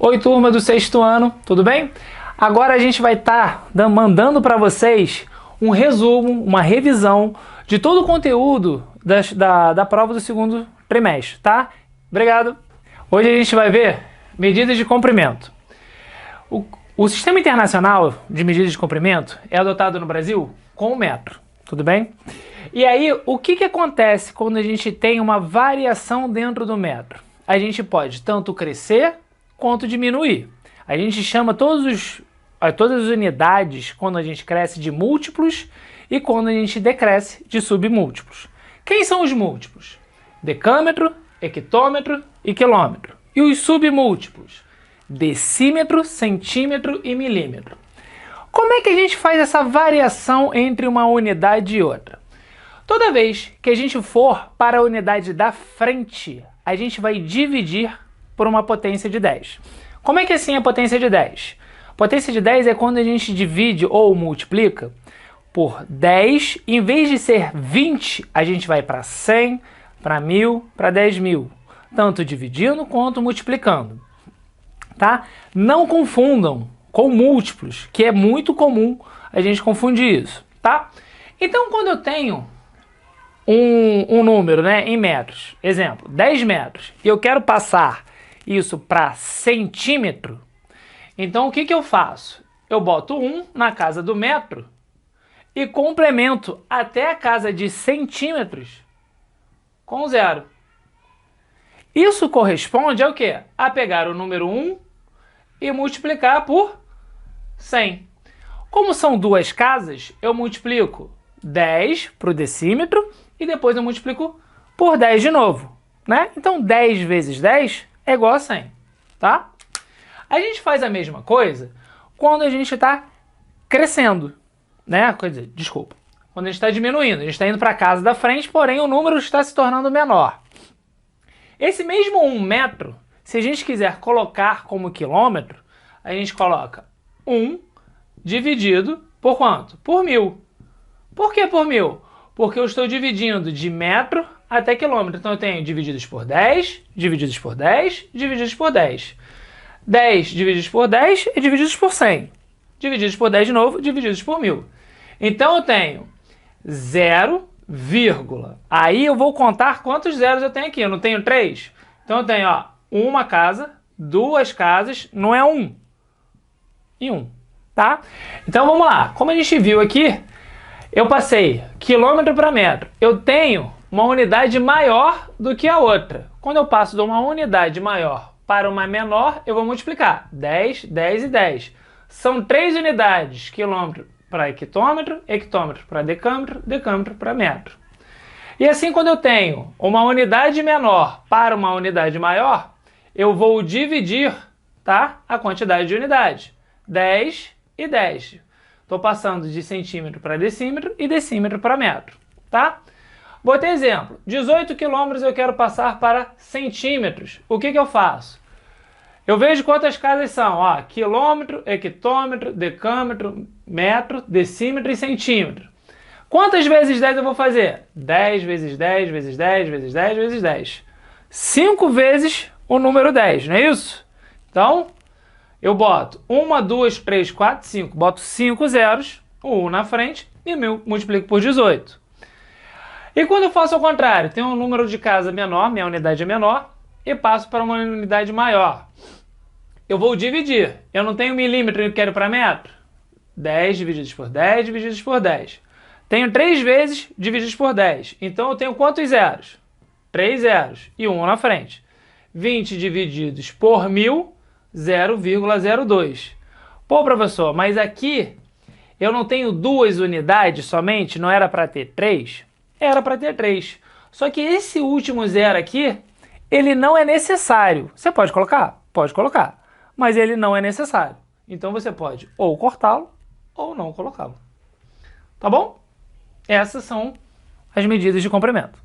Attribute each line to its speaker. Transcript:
Speaker 1: Oi, turma do sexto ano, tudo bem? Agora a gente vai estar mandando para vocês um resumo, uma revisão de todo o conteúdo da prova do segundo trimestre, tá? Obrigado! Hoje a gente vai ver medidas de comprimento. O Sistema Internacional de Medidas de Comprimento é adotado no Brasil com o metro, tudo bem? E aí, o que acontece quando a gente tem uma variação dentro do metro? A gente pode tanto crescer quanto diminuir. A gente chama todas as unidades, quando a gente cresce, de múltiplos e quando a gente decresce, de submúltiplos. Quem são os múltiplos? Decâmetro, hectômetro e quilômetro. E os submúltiplos? Decímetro, centímetro e milímetro. Como é que a gente faz essa variação entre uma unidade e outra? Toda vez que a gente for para a unidade da frente, a gente vai dividir por uma potência de 10. Como é que assim é a potência de 10? Potência de 10 é quando a gente divide ou multiplica por 10, em vez de ser 20, a gente vai para 100, para 1000, para 10.000, tanto dividindo quanto multiplicando. Tá? Não confundam com múltiplos, que é muito comum a gente confundir isso, tá? Então, quando eu tenho um número, né, em metros, exemplo, 10 metros, e eu quero passar isso para centímetro, então o que eu faço? Eu boto 1 na casa do metro e complemento até a casa de centímetros com 0. Isso corresponde ao quê? A pegar o número 1 e multiplicar por 100. Como são duas casas, eu multiplico 10 para o decímetro e depois eu multiplico por 10 de novo, né? Então 10 vezes 10 é igual a 100, tá? A gente faz a mesma coisa quando a gente está crescendo, né? Quer dizer, desculpa, quando a gente está diminuindo, a gente está indo para a casa da frente, porém o número está se tornando menor. Esse mesmo 1 metro, se a gente quiser colocar como quilômetro, a gente coloca 1 dividido por quanto? Por 1000. Por que por 1000? Porque eu estou dividindo de metro até quilômetro. Então eu tenho divididos por 10, divididos por 10, divididos por 10. 10 divididos por 10 e divididos por 100. Divididos por 10 de novo, divididos por 1000. Então eu tenho 0, aí eu vou contar quantos zeros eu tenho aqui. Eu não tenho 3? Então eu tenho, ó, uma casa, duas casas, não é 1 e 1, tá? Então vamos lá. Como a gente viu aqui, eu passei quilômetro para metro. Eu tenho uma unidade maior do que a outra. Quando eu passo de uma unidade maior para uma menor, eu vou multiplicar 10, 10 e 10. São 3 unidades, quilômetro para hectômetro, hectômetro para decâmetro, decâmetro para metro. E assim, quando eu tenho uma unidade menor para uma unidade maior, eu vou dividir, tá, a quantidade de unidades. 10 e 10. Estou passando de centímetro para decímetro e decímetro para metro, tá? Botei exemplo. 18 quilômetros eu quero passar para centímetros. O que eu faço? Eu vejo quantas casas são. Ó, quilômetro, hectômetro, decâmetro, metro, decímetro e centímetro. Quantas vezes 10 eu vou fazer? 10 vezes 10 vezes 10 vezes 10 vezes 10. 5 vezes o número 10, não é isso? Então, eu boto 1, 2, 3, 4, 5. Boto 5 zeros, o 1 na frente e multiplico por 18. E quando eu faço ao contrário, tenho um número de casa menor, minha unidade é menor, e passo para uma unidade maior. Eu vou dividir. Eu não tenho milímetro e eu quero para metro. 10 divididos por 10 divididos por 10. Tenho 3 vezes divididos por 10. Então eu tenho quantos zeros? 3 zeros e 1 na frente. 20 divididos por 1000, 0,02. Pô, professor, mas aqui eu não tenho duas unidades somente? Não era para ter 3? Era para ter 3. Só que esse último zero aqui, ele não é necessário. Você pode colocar? Pode colocar. Mas ele não é necessário. Então você pode ou cortá-lo ou não colocá-lo. Tá bom? Essas são as medidas de comprimento.